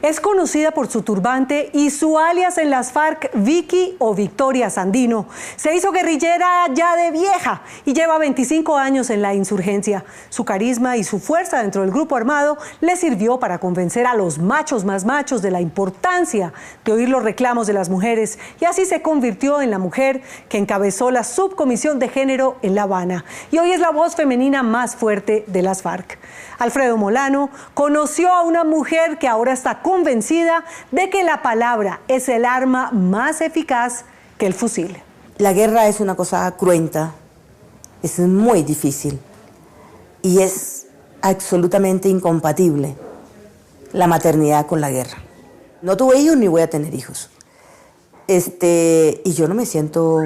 Es conocida por su turbante y su alias en las FARC, Vicky o Victoria Sandino. Se hizo guerrillera ya de vieja y lleva 25 años en la insurgencia. Su carisma y su fuerza dentro del grupo armado le sirvió para convencer a los machos más machos de la importancia de oír los reclamos de las mujeres, y así se convirtió en la mujer que encabezó la subcomisión de género en La Habana y hoy es la voz femenina más fuerte de las FARC. Alfredo Molano conoció a una mujer que ahora está convencida de que la palabra es el arma más eficaz que el fusil. La guerra es una cosa cruenta, es muy difícil y es absolutamente incompatible la maternidad con la guerra. No tuve hijos ni voy a tener hijos. Y yo no me siento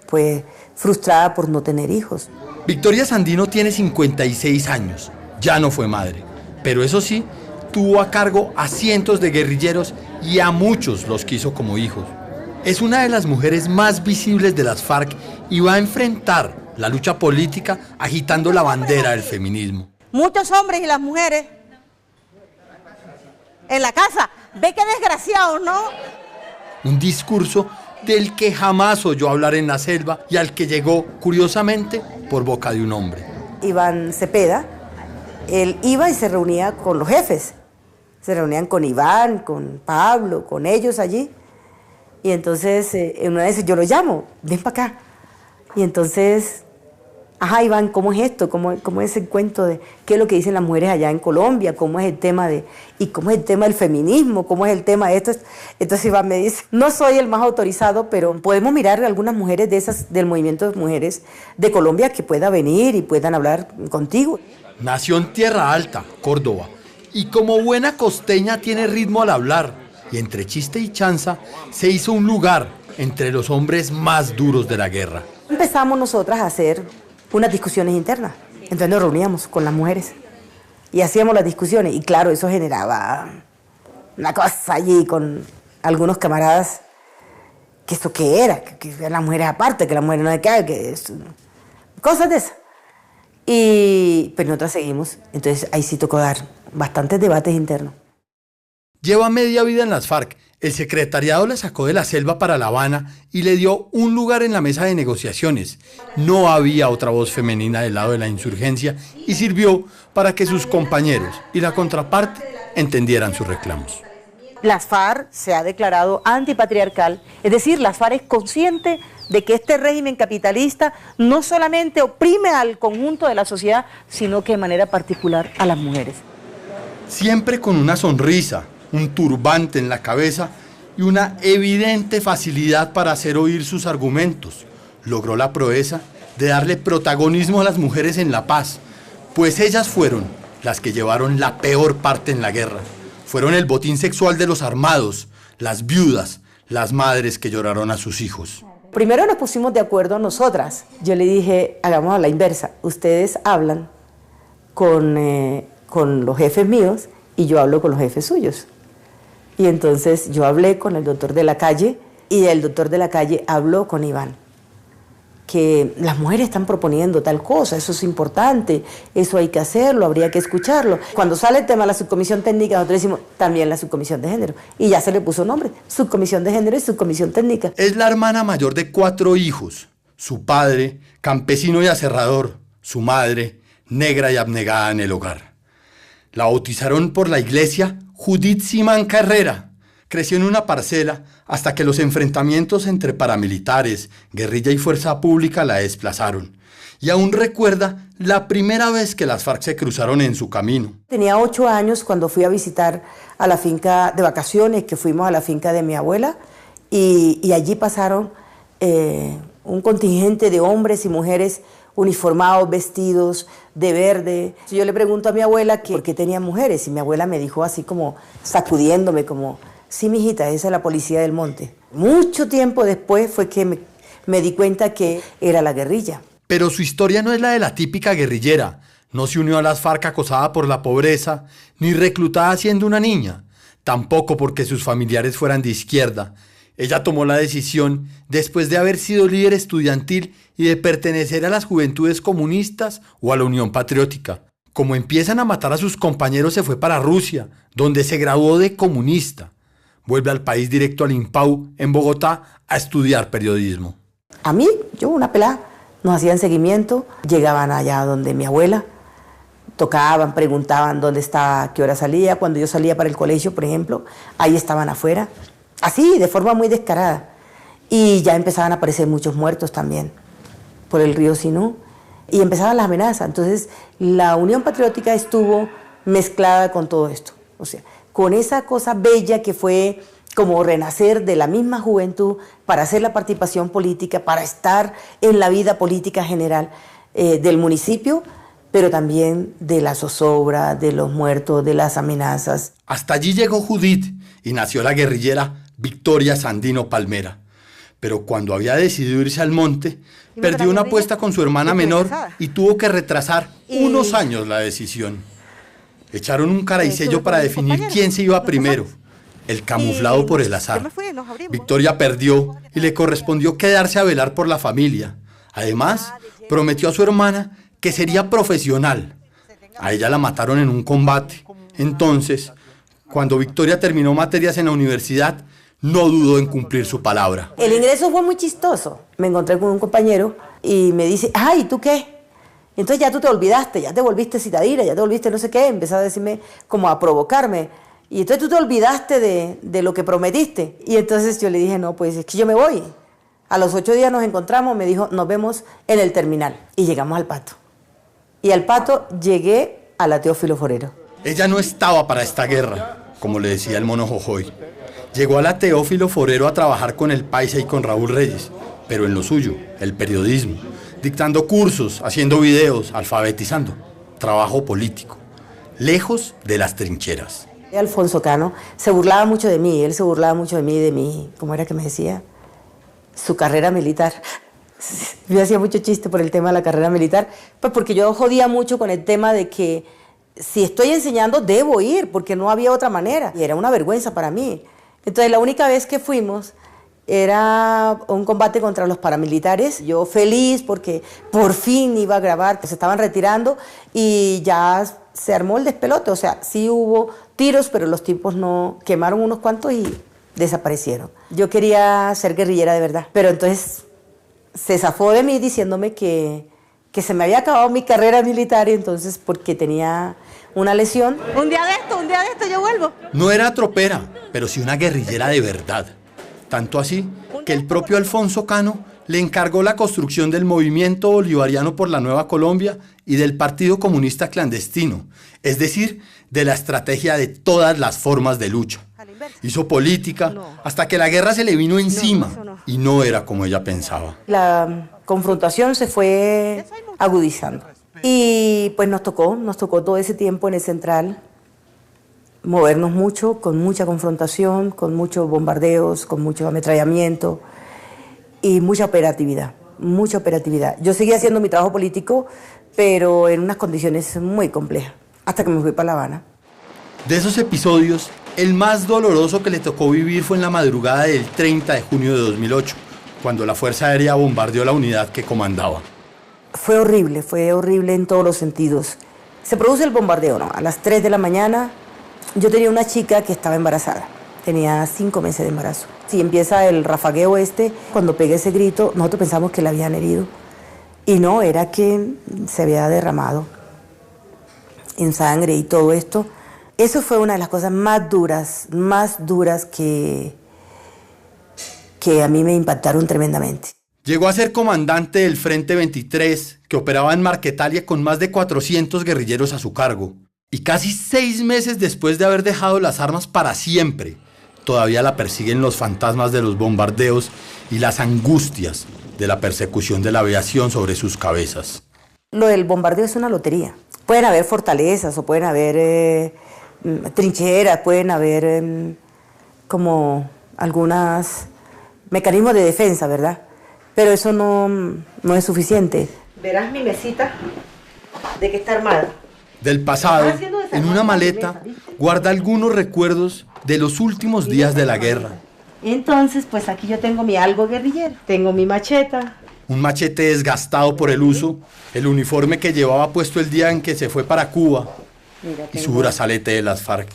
pues frustrada por no tener hijos. Victoria Sandino tiene 56 años, ya no fue madre, pero eso sí, tuvo a cargo a cientos de guerrilleros y a muchos los quiso como hijos. Es una de las mujeres más visibles de las FARC y va a enfrentar la lucha política agitando la bandera del feminismo. Muchos hombres y las mujeres en la casa, ve qué desgraciados, ¿no? Un discurso del que jamás oyó hablar en la selva y al que llegó, curiosamente, por boca de un hombre. Iván Cepeda, él iba y se reunía con los jefes. Se reunían con Iván, con Pablo, con ellos allí. Y entonces, una vez yo lo llamo, ven para acá. Y entonces, ajá, Iván, ¿cómo es esto? ¿Cómo es el cuento de qué es lo que dicen las mujeres allá en Colombia? ¿Cómo es el tema y cómo es el tema del feminismo? ¿Cómo es el tema de esto? Entonces Iván me dice, no soy el más autorizado, pero podemos mirar a algunas mujeres de esas, del movimiento de mujeres de Colombia que puedan venir y puedan hablar contigo. Nació en Tierra Alta, Córdoba, y como buena costeña tiene ritmo al hablar, y entre chiste y chanza se hizo un lugar entre los hombres más duros de la guerra. Empezamos nosotras a hacer unas discusiones internas, entonces nos reuníamos con las mujeres y hacíamos las discusiones, y claro, eso generaba una cosa allí con algunos camaradas, que esto qué era, que las mujeres aparte, que las mujeres no decaen, que esto, cosas de esas. Pero nosotras seguimos, entonces ahí sí tocó dar bastantes debates internos. Lleva media vida en las FARC. El secretariado la sacó de la selva para La Habana y le dio un lugar en la mesa de negociaciones. No había otra voz femenina del lado de la insurgencia y sirvió para que sus compañeros y la contraparte entendieran sus reclamos. Las FARC se ha declarado antipatriarcal, es decir, las FARC es consciente de que este régimen capitalista no solamente oprime al conjunto de la sociedad, sino que de manera particular a las mujeres. Siempre con una sonrisa, un turbante en la cabeza y una evidente facilidad para hacer oír sus argumentos, logró la proeza de darle protagonismo a las mujeres en la paz, pues ellas fueron las que llevaron la peor parte en la guerra. Fueron el botín sexual de los armados, las viudas, las madres que lloraron a sus hijos. Primero nos pusimos de acuerdo nosotras. Yo le dije, hagamos a la inversa. Ustedes hablan con los jefes míos y yo hablo con los jefes suyos. Y entonces yo hablé con el doctor de la calle y el doctor de la calle habló con Iván. Que las mujeres están proponiendo tal cosa, eso es importante, eso hay que hacerlo, habría que escucharlo. Cuando sale el tema de la subcomisión técnica, nosotros decimos también la subcomisión de género. Y ya se le puso nombre, subcomisión de género y subcomisión técnica. Es la hermana mayor de 4 hijos. Su padre, campesino y aserrador. Su madre, negra y abnegada en el hogar. La bautizaron por la iglesia Judith Simanca Herrera. Creció en una parcela hasta que los enfrentamientos entre paramilitares, guerrilla y fuerza pública la desplazaron. Y aún recuerda la primera vez que las FARC se cruzaron en su camino. Tenía 8 años cuando fui a visitar a la finca de vacaciones, que fuimos a la finca de mi abuela, y allí pasaron un contingente de hombres y mujeres uniformados, vestidos de verde. Yo le pregunto a mi abuela que por qué tenía mujeres, y mi abuela me dijo así como sacudiéndome, como, sí, mijita, esa es la policía del monte. Mucho tiempo después fue que me di cuenta que era la guerrilla. Pero su historia no es la de la típica guerrillera. No se unió a las FARC acosada por la pobreza, ni reclutada siendo una niña. Tampoco porque sus familiares fueran de izquierda. Ella tomó la decisión después de haber sido líder estudiantil y de pertenecer a las Juventudes Comunistas o a la Unión Patriótica. Como empiezan a matar a sus compañeros, se fue para Rusia, donde se graduó de comunista. Vuelve al país directo al IMPAU, en Bogotá, a estudiar periodismo. A mí, yo una pelada, nos hacían seguimiento, llegaban allá donde mi abuela, tocaban, preguntaban dónde estaba, a qué hora salía. Cuando yo salía para el colegio, por ejemplo, ahí estaban afuera, así, de forma muy descarada. Y ya empezaban a aparecer muchos muertos también, por el río Sinú, y empezaban las amenazas. Entonces, la Unión Patriótica estuvo mezclada con todo esto, o sea, con esa cosa bella que fue como renacer de la misma juventud para hacer la participación política, para estar en la vida política general del municipio, pero también de la zozobra, de los muertos, de las amenazas. Hasta allí llegó Judith y nació la guerrillera Victoria Sandino Palmera. Pero cuando había decidido irse al monte, perdió una apuesta con su hermana menor y tuvo que retrasar unos años la decisión. Echaron un cara y sello para definir quién se iba primero, el camuflado por el azar. Victoria perdió y le correspondió quedarse a velar por la familia. Además, prometió a su hermana que sería profesional. A ella la mataron en un combate. Entonces, cuando Victoria terminó materias en la universidad, no dudó en cumplir su palabra. El ingreso fue muy chistoso. Me encontré con un compañero y me dice, ay, ¿tú qué? Entonces ya tú te olvidaste, ya te volviste citadina, ya te volviste no sé qué. Empezó a decirme, como a provocarme. Y entonces tú te olvidaste de lo que prometiste. Y entonces yo le dije, no, pues es que yo me voy. A los 8 días nos encontramos, me dijo, nos vemos en el terminal. Y llegamos al Pato. Y al Pato llegué a la Teófilo Forero. Ella no estaba para esta guerra, como le decía el mono Jojoy. Llegó a la Teófilo Forero a trabajar con el Paisa y con Raúl Reyes, pero en lo suyo, el periodismo, dictando cursos, haciendo videos, alfabetizando. Trabajo político, lejos de las trincheras. Alfonso Cano se burlaba mucho de mí, él se burlaba mucho de mí, ¿cómo era que me decía? Su carrera militar. Yo hacía mucho chiste por el tema de la carrera militar, pues porque yo jodía mucho con el tema de que si estoy enseñando debo ir, porque no había otra manera. Y era una vergüenza para mí. Entonces la única vez que fuimos era un combate contra los paramilitares. Yo feliz porque por fin iba a grabar, se estaban retirando y ya se armó el despelote. O sea, sí hubo tiros, pero los tipos no quemaron unos cuantos y desaparecieron. Yo quería ser guerrillera de verdad, pero entonces se zafó de mí diciéndome que se me había acabado mi carrera militar y entonces porque tenía una lesión. Un día de esto yo vuelvo. No era tropera, pero sí una guerrillera de verdad. Tanto así que el propio Alfonso Cano le encargó la construcción del Movimiento Bolivariano por la Nueva Colombia y del Partido Comunista Clandestino, es decir, de la estrategia de todas las formas de lucha. Hizo política hasta que la guerra se le vino encima y no era como ella pensaba. La confrontación se fue agudizando y pues nos tocó todo ese tiempo en el central movernos mucho, con mucha confrontación, con muchos bombardeos, con mucho ametrallamiento y mucha operatividad. Yo seguía haciendo mi trabajo político, pero en unas condiciones muy complejas, hasta que me fui para La Habana. De esos episodios, el más doloroso que le tocó vivir fue en la madrugada del 30 de junio de 2008, cuando la Fuerza Aérea bombardeó la unidad que comandaba. Fue horrible en todos los sentidos. Se produce el bombardeo, ¿no? A las 3 de la mañana, yo tenía una chica que estaba embarazada, tenía 5 meses de embarazo. Si empieza el rafagueo cuando pegué ese grito, nosotros pensamos que la habían herido. Y no, era que se había derramado en sangre y todo esto. Eso fue una de las cosas más duras que a mí me impactaron tremendamente. Llegó a ser comandante del Frente 23, que operaba en Marquetalia con más de 400 guerrilleros a su cargo. Y casi 6 meses después de haber dejado las armas para siempre, todavía la persiguen los fantasmas de los bombardeos y las angustias de la persecución de la aviación sobre sus cabezas. Lo del bombardeo es una lotería. Pueden haber fortalezas o pueden haber trincheras, pueden haber como algunos mecanismos de defensa, ¿verdad? Pero eso no es suficiente. Verás mi mesita de que está armada. Del pasado, en una maleta, guarda algunos recuerdos de los últimos días de la guerra. Entonces, pues aquí yo tengo mi algo guerrillero. Tengo mi macheta, un machete desgastado por el uso, el uniforme que llevaba puesto el día en que se fue para Cuba y su brazalete de las FARC.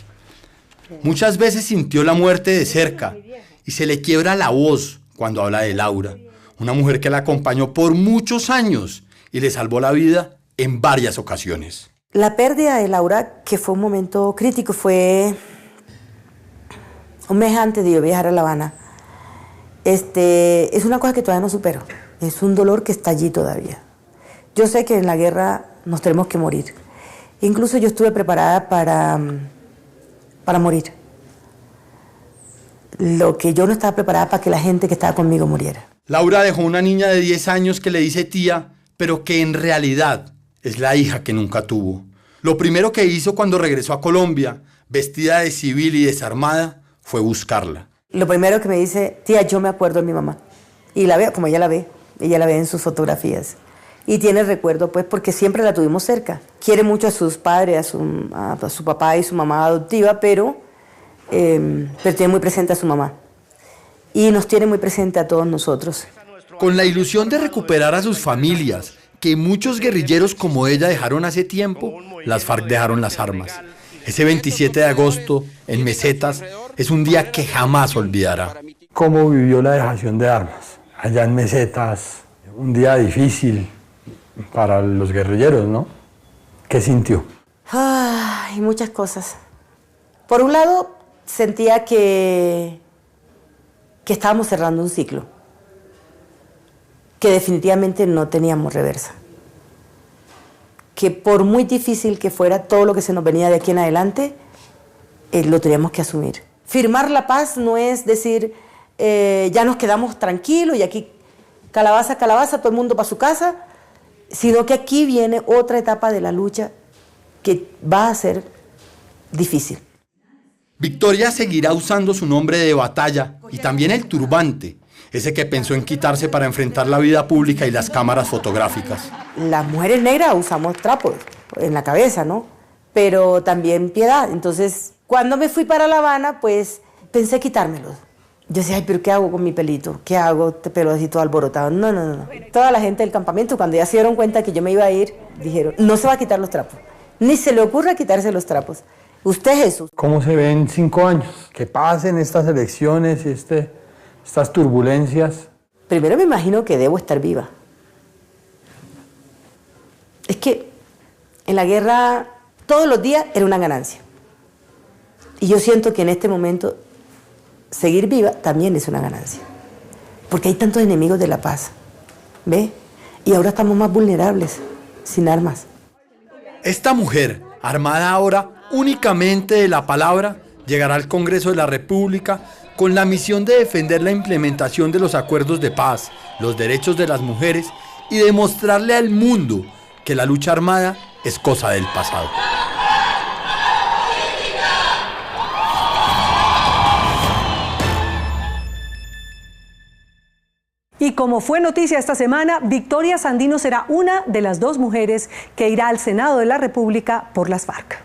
Muchas veces sintió la muerte de cerca y se le quiebra la voz cuando habla de Laura, una mujer que la acompañó por muchos años y le salvó la vida en varias ocasiones. La pérdida de Laura, que fue un momento crítico, fue un mes antes de yo viajar a La Habana. Es una cosa que todavía no supero. Es un dolor que está allí todavía. Yo sé que en la guerra nos tenemos que morir. Incluso yo estuve preparada para morir. Lo que yo no estaba preparada para que la gente que estaba conmigo muriera. Laura dejó una niña de 10 años que le dice tía, pero que en realidad es la hija que nunca tuvo. Lo primero que hizo cuando regresó a Colombia, vestida de civil y desarmada, fue buscarla. Lo primero que me dice, tía, yo me acuerdo de mi mamá. Y la veo, como ella la ve en sus fotografías. Y tiene recuerdo, pues, porque siempre la tuvimos cerca. Quiere mucho a sus padres, a su papá y su mamá adoptiva, pero tiene muy presente a su mamá. Y nos tiene muy presente a todos nosotros. Con la ilusión de recuperar a sus familias, que muchos guerrilleros como ella dejaron hace tiempo, las FARC dejaron las armas. Ese 27 de agosto, en Mesetas, es un día que jamás olvidará. ¿Cómo vivió la dejación de armas? Allá en Mesetas, un día difícil para los guerrilleros, ¿no? ¿Qué sintió? Ay, muchas cosas. Por un lado, sentía que estábamos cerrando un ciclo, que definitivamente no teníamos reversa, que por muy difícil que fuera todo lo que se nos venía de aquí en adelante, lo teníamos que asumir. Firmar la paz no es decir, ya nos quedamos tranquilos y aquí calabaza, calabaza, todo el mundo para su casa, sino que aquí viene otra etapa de la lucha que va a ser difícil. Victoria seguirá usando su nombre de batalla y también el turbante, ese que pensó en quitarse para enfrentar la vida pública y las cámaras fotográficas. Las mujeres negras usamos trapos en la cabeza, ¿no? Pero también piedad. Entonces, cuando me fui para La Habana, pues pensé quitármelos. Yo decía, ay, pero ¿qué hago con mi pelito? ¿Qué hago? Este pelo así todo alborotado. No. Toda la gente del campamento, cuando ya se dieron cuenta que yo me iba a ir, dijeron, no se va a quitar los trapos. Ni se le ocurra quitarse los trapos. Usted es Jesús. ¿Cómo se ve en 5 años? Que pasen estas elecciones y estas turbulencias. Primero me imagino que debo estar viva. Es que en la guerra todos los días era una ganancia. Y yo siento que en este momento seguir viva también es una ganancia. Porque hay tantos enemigos de la paz. ¿Ve? Y ahora estamos más vulnerables, sin armas. Esta mujer, armada ahora únicamente de la palabra, llegará al Congreso de la República con la misión de defender la implementación de los acuerdos de paz, los derechos de las mujeres y demostrarle al mundo que la lucha armada es cosa del pasado. Y como fue noticia esta semana, Victoria Sandino será una de las 2 mujeres que irá al Senado de la República por las FARC.